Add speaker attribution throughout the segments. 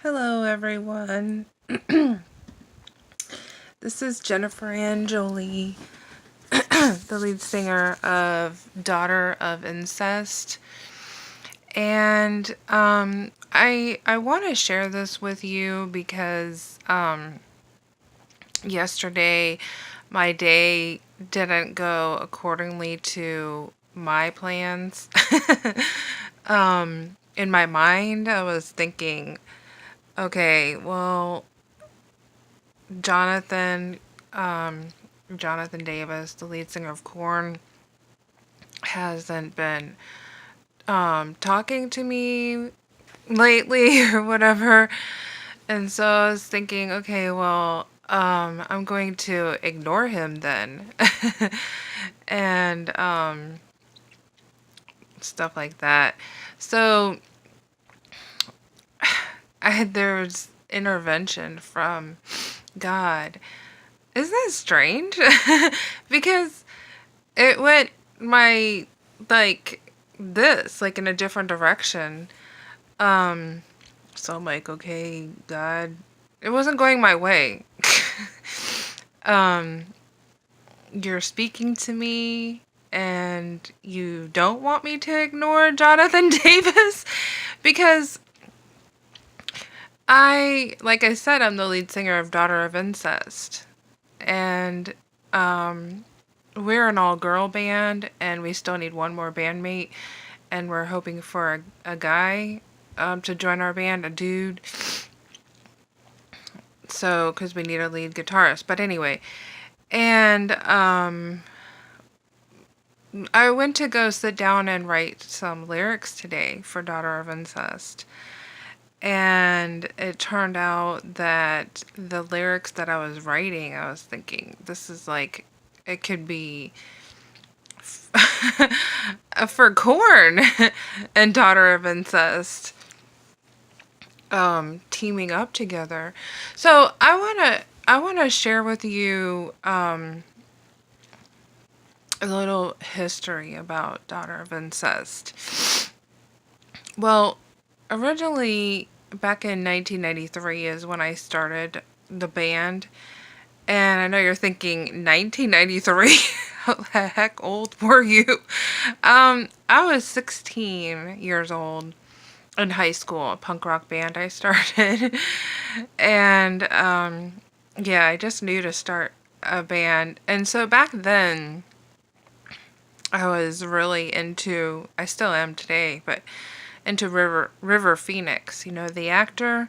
Speaker 1: Hello, everyone. This is Jenniferann Jolie, the lead singer of Daughter of Incest. And I want to share this with you because yesterday my day didn't go accordingly to my plans. In my mind, I was thinking, okay, well, Jonathan, Jonathan Davis, the lead singer of Korn, hasn't been talking to me lately or whatever. And so I was thinking, okay, well, I'm going to ignore him then. And stuff like that. So there was intervention from God. Isn't that strange? Because it went like in a different direction. So I'm like, okay, God, it wasn't going my way. um, you're speaking to me and you don't want me to ignore Jonathan Davis because like I said, I'm the lead singer of Daughter of Incest. And we're an all-girl band, and we still need one more bandmate, and we're hoping for a guy to join our band, a dude. So, because we need a lead guitarist. But anyway, and I went to go sit down and write some lyrics today for Daughter of Incest. And it turned out that the lyrics that I was writing, I was thinking, this is like, it could be for Korn and Daughter of Incest teaming up together. So I wanna share with you a little history about Daughter of Incest. Well, originally back in 1993 is when I started the band. And I know you're thinking 1993. How the heck old were you? I was 16 years old in high school, a punk rock band I started. And yeah, I just knew to start a band. And so back then, I was really into, I still am today, but into River Phoenix, the actor.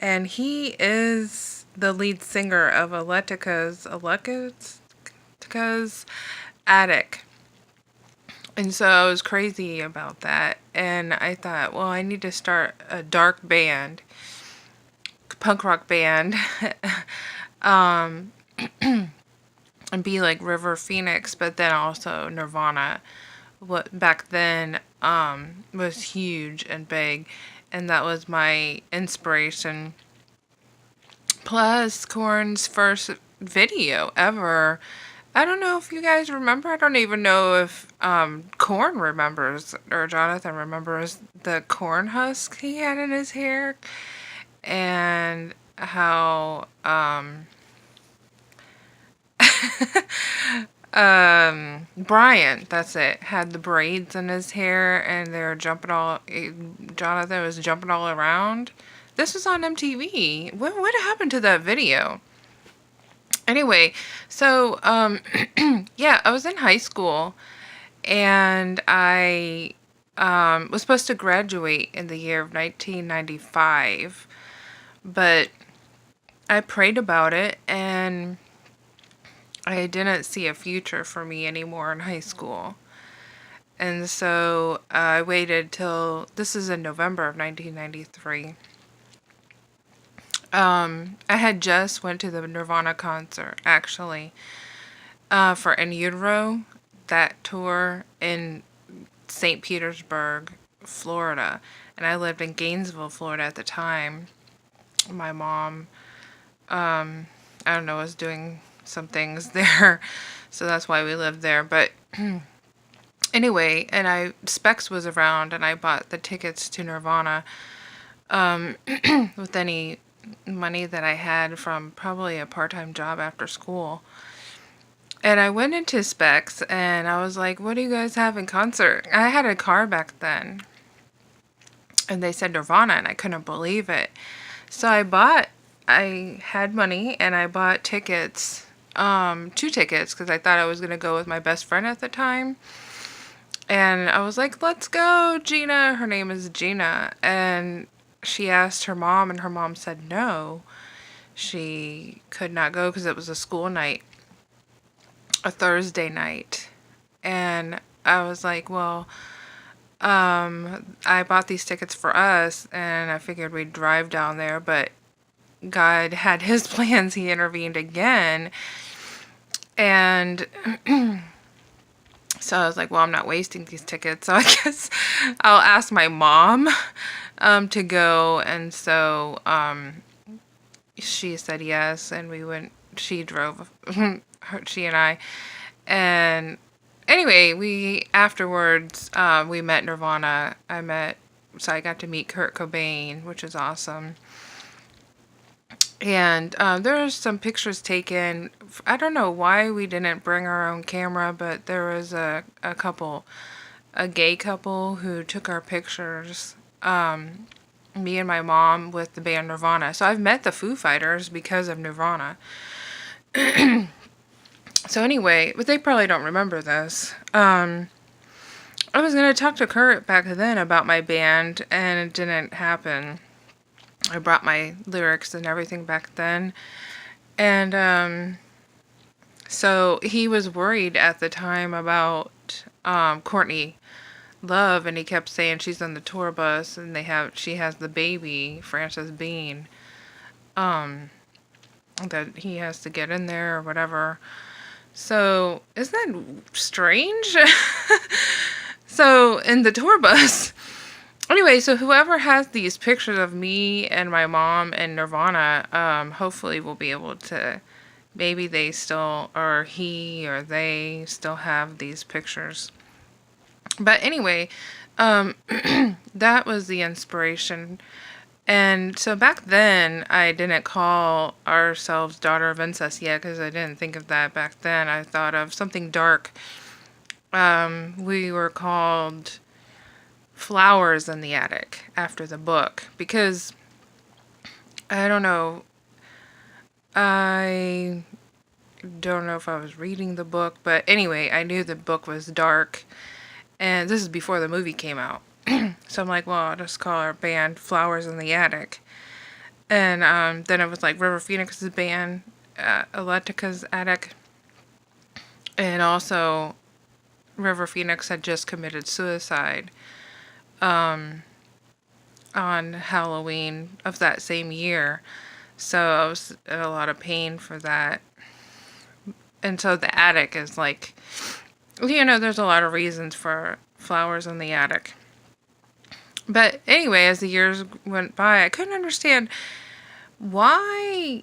Speaker 1: And he is the lead singer of Atlantica's Attic. And so I was crazy about that. And I thought, well, I need to start a dark band, punk rock band, and be like River Phoenix, but then also Nirvana. What back then was huge and big. And that was my inspiration. Plus, Korn's first video ever. I don't know if you guys remember. I don't even know if Korn remembers or Jonathan remembers the corn husk he had in his hair. And how Brian, that's it, had the braids in his hair and they were Jonathan was jumping all around. This was on MTV. What happened to that video? Anyway, so yeah, I was in high school and I was supposed to graduate in the year of 1995, but I prayed about it and I didn't see a future for me anymore in high school. And so I waited till, this is in November of 1993. I had just went to the Nirvana concert, actually, for In Utero, that tour in St. Petersburg, Florida. And I lived in Gainesville, Florida at the time. My mom, I don't know, was doing some things there. So that's why we lived there. But anyway, and Specs was around and I bought the tickets to Nirvana with any money that I had from probably a part-time job after school. And I went into Specs and I was like, what do you guys have in concert? I had a car back then. And they said Nirvana, and I couldn't believe it. So I had money and I bought tickets, 2 tickets, because I thought I was going to go with my best friend at the time. And I was like, let's go, Gina. Her name is Gina. And she asked her mom, and her mom said no. She could not go because it was a school night, a Thursday night. And I was like, well, I bought these tickets for us, and I figured we'd drive down there, but God had his plans. He intervened again. And so I was like, well, I'm not wasting these tickets, so I guess I'll ask my mom to go. And so she said yes, and we went. She drove, she and I. And anyway, we afterwards we met Nirvana. So I got to meet Kurt Cobain, which is awesome. And there were some pictures taken. I don't know why we didn't bring our own camera, but there was a gay couple who took our pictures. Me and my mom with the band Nirvana. So I've met the Foo Fighters because of Nirvana. So anyway, but they probably don't remember this. I was going to talk to Kurt back then about my band, and it didn't happen. I brought my lyrics and everything back then. And so he was worried at the time about Courtney Love, and he kept saying she's on the tour bus, and she has the baby, Frances Bean, that he has to get in there or whatever. So, isn't that strange? So, in the tour bus. Anyway, so whoever has these pictures of me and my mom and Nirvana, hopefully will be able to, maybe they still, or he or they still have these pictures. But anyway, that was the inspiration. And so back then, I didn't call ourselves Daughter of Incest yet, because I didn't think of that back then. I thought of something dark. We were called Flowers in the Attic after the book, because I don't know if I was reading the book, but anyway, I knew the book was dark, and this is before the movie came out. So I'm like, well, I'll just call our band Flowers in the Attic. And then it was like River Phoenix's band, Electrica's Attic. And also, River Phoenix had just committed suicide on Halloween of that same year. So I was in a lot of pain for that. And so the attic is like, there's a lot of reasons for Flowers in the Attic. But anyway, as the years went by, I couldn't understand why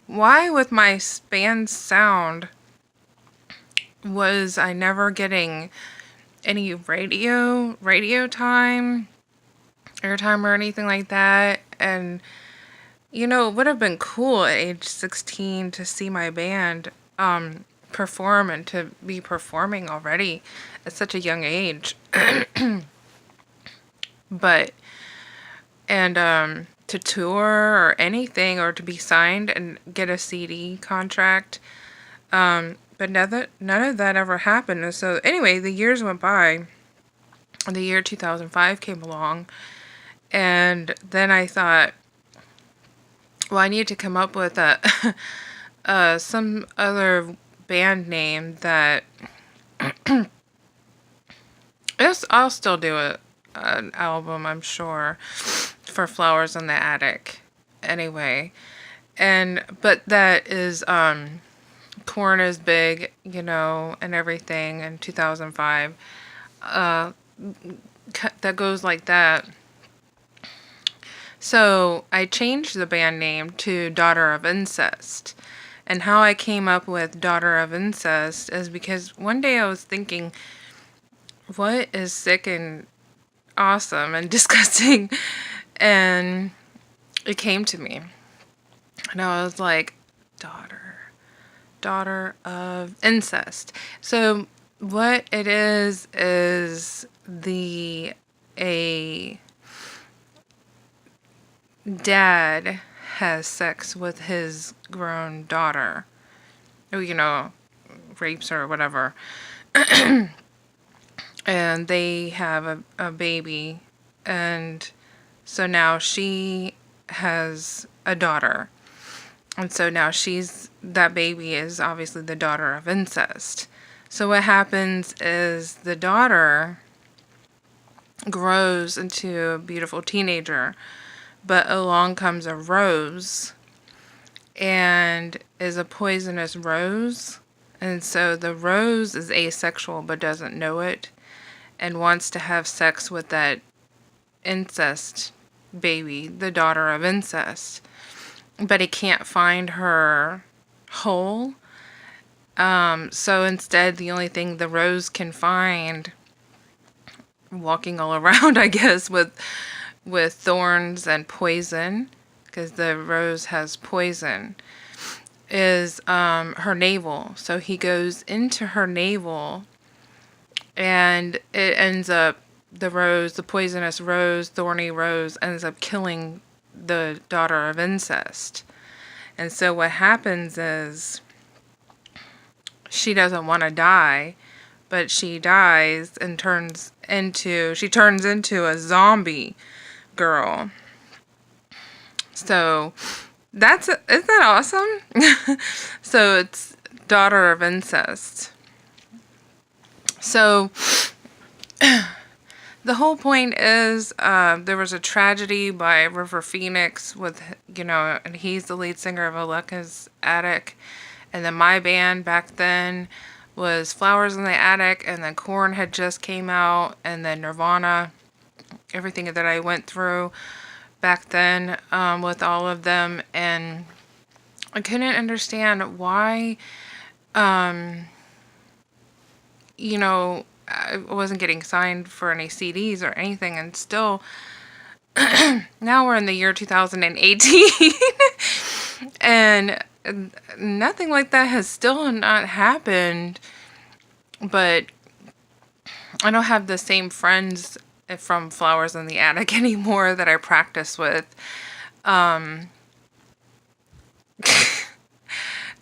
Speaker 1: with my band sound was I never getting any radio time, airtime or anything like that. And it would have been cool at age 16 to see my band perform, and to be performing already at such a young age. But to tour or anything, or to be signed and get a CD contract, but none of that ever happened. And so anyway, the years went by. The year 2005 came along, and then I thought, well, I need to come up with some other band name that I'll still do an album, I'm sure, for Flowers in the Attic. Anyway, but that is Korn is big, and everything in 2005. That goes like that. So I changed the band name to Daughter of Incest. And how I came up with Daughter of Incest is because one day I was thinking, what is sick and awesome and disgusting. And it came to me. And I was like, daughter of incest. So what it is a dad has sex with his grown daughter. You know, rapes her or whatever. And they have a baby. And so now she has a daughter. And so now that baby is obviously the daughter of incest. So what happens is the daughter grows into a beautiful teenager, but along comes a rose and is a poisonous rose. And so the rose is asexual but doesn't know it and wants to have sex with that incest baby, the daughter of incest. But it can't find her whole. So instead, the only thing the rose can find, walking all around, I guess, with thorns and poison, because the rose has poison, is her navel. So he goes into her navel, and it ends up, the poisonous rose, thorny rose, ends up killing the daughter of incest. And so what happens is she doesn't want to die, but she dies and turns into a zombie girl. So isn't that awesome? So it's Daughter of Incest. So the whole point is there was a tragedy by River Phoenix with, and he's the lead singer of Aleka's Attic. And then my band back then was Flowers in the Attic, and then Korn had just came out, and then Nirvana, everything that I went through back then with all of them. And I couldn't understand why, I wasn't getting signed for any CDs or anything, and still, now we're in the year 2018, and nothing like that has still not happened. But I don't have the same friends from Flowers in the Attic anymore that I practice with.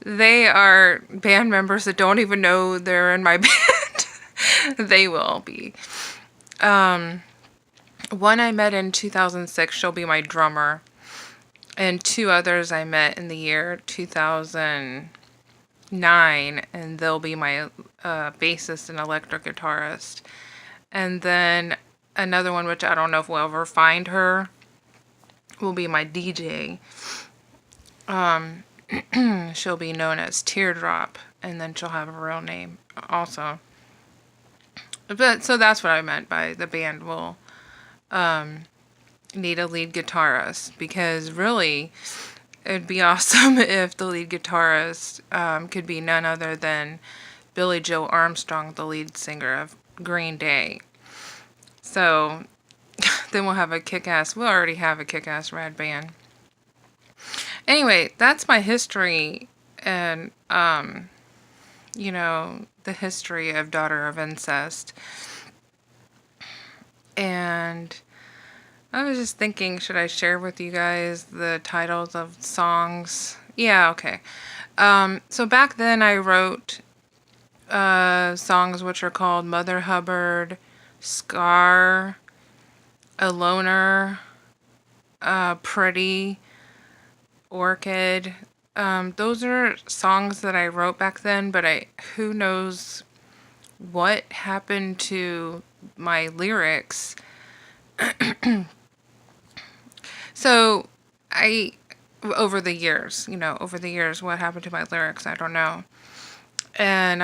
Speaker 1: They are band members that don't even know they're in my band. They will be. One I met in 2006, she'll be my drummer. And two others I met in the year 2009, and they'll be my bassist and electric guitarist. And then another one, which I don't know if we'll ever find her, will be my DJ. She'll be known as Teardrop, and then she'll have a real name also. But so that's what I meant by the band will need a lead guitarist, because really it'd be awesome if the lead guitarist could be none other than Billie Joe Armstrong, the lead singer of Green Day. So then we'll already have a kick-ass rad band. Anyway, that's my history, and the history of Daughter of Incest. And I was just thinking, should I share with you guys the titles of songs? Yeah, okay. So back then I wrote songs which are called Mother Hubbard, Scar, A Loner, Pretty, Orchid. Those are songs that I wrote back then, but who knows what happened to my lyrics. So over the years, what happened to my lyrics, I don't know. And,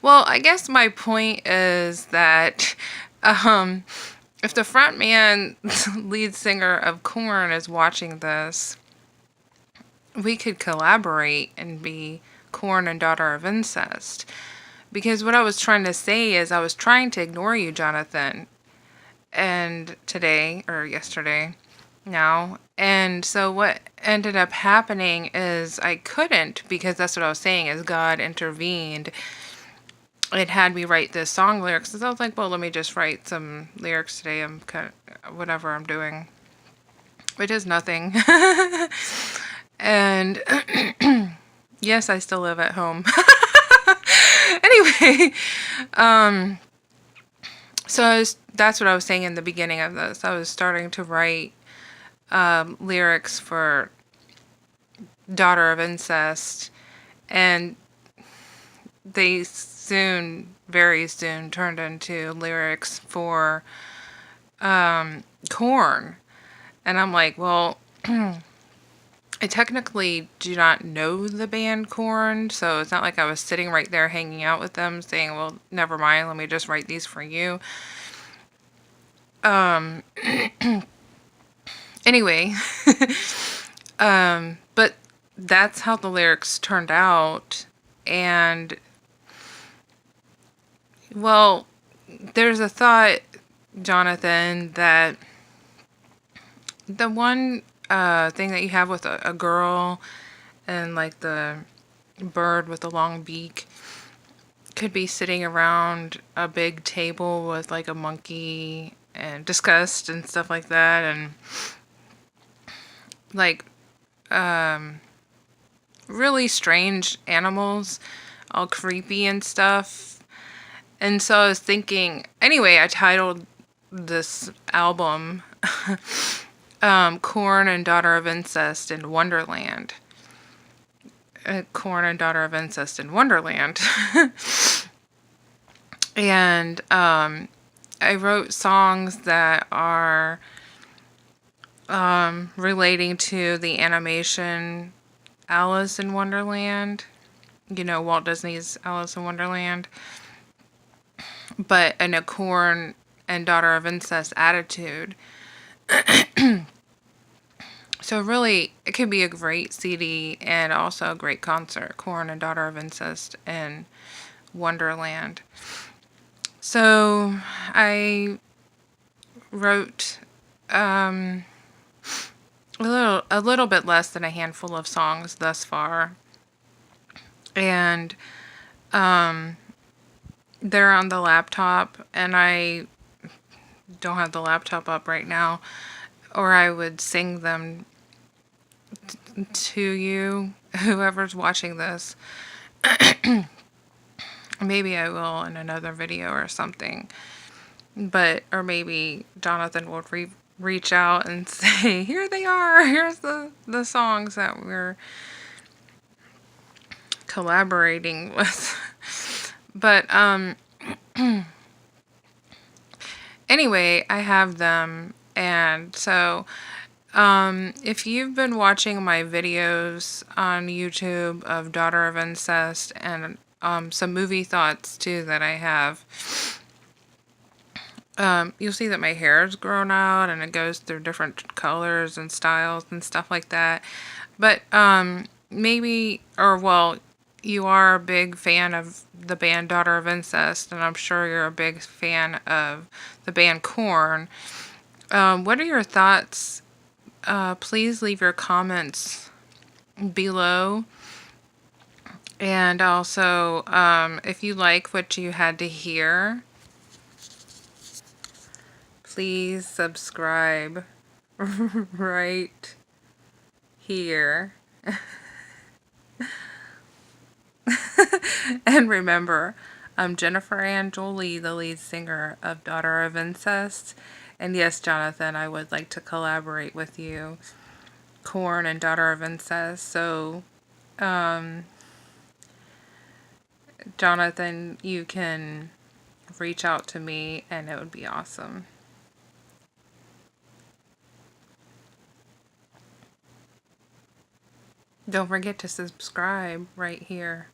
Speaker 1: well, I guess my point is that, if the frontman, lead singer of Korn is watching this, we could collaborate and be Korn and Daughter of Incest. Because what I was trying to say is I was trying to ignore you, Jonathan. And today, or yesterday, now. And so what ended up happening is I couldn't, because that's what I was saying, is God intervened. It had me write this song lyrics. So I was like, well, let me just write some lyrics today. I'm kind of, whatever I'm doing, which is nothing. And yes, I still live at home. Anyway, so that's what I was saying in the beginning of this. I was starting to write lyrics for Daughter of Incest, and they soon, very soon, turned into lyrics for Korn. And I'm like, well, I technically do not know the band Korn, so it's not like I was sitting right there hanging out with them saying, well, never mind, let me just write these for you. Anyway, but that's how the lyrics turned out. And, well, there's a thought, Jonathan, that the one thing that you have with a girl and like the bird with the long beak could be sitting around a big table with like a monkey and disgust and stuff like that, and like really strange animals, all creepy and stuff. And so I was thinking, anyway, I titled this album Korn and Daughter of Incest in Wonderland. Korn and Daughter of Incest in Wonderland. And I wrote songs that are relating to the animation Alice in Wonderland. You know, Walt Disney's Alice in Wonderland. But in a Korn and Daughter of Incest attitude. So really, it could be a great CD and also a great concert. Korn and Daughter of Incest in Wonderland. So I wrote a little bit less than a handful of songs thus far, and they're on the laptop, and I don't have the laptop up right now, or I would sing them to you, whoever's watching this. Maybe I will in another video or something. But, or maybe Jonathan will reach out and say, here they are, here's the songs that we're collaborating with. But, anyway, I have them. And so, if you've been watching my videos on YouTube of Daughter of Incest and some movie thoughts too that I have, you'll see that my hair has grown out and it goes through different colors and styles and stuff like that. But maybe, or well, you are a big fan of the band Daughter of Incest, and I'm sure you're a big fan of the band Korn. What are your thoughts? Please leave your comments below. And also, if you like what you had to hear, please subscribe right here. And remember, I'm Jenniferann Jolie, the lead singer of Daughter of Incest. And yes, Jonathan, I would like to collaborate with you. Korn and Daughter of Incest. So, Jonathan, you can reach out to me and it would be awesome. Don't forget to subscribe right here.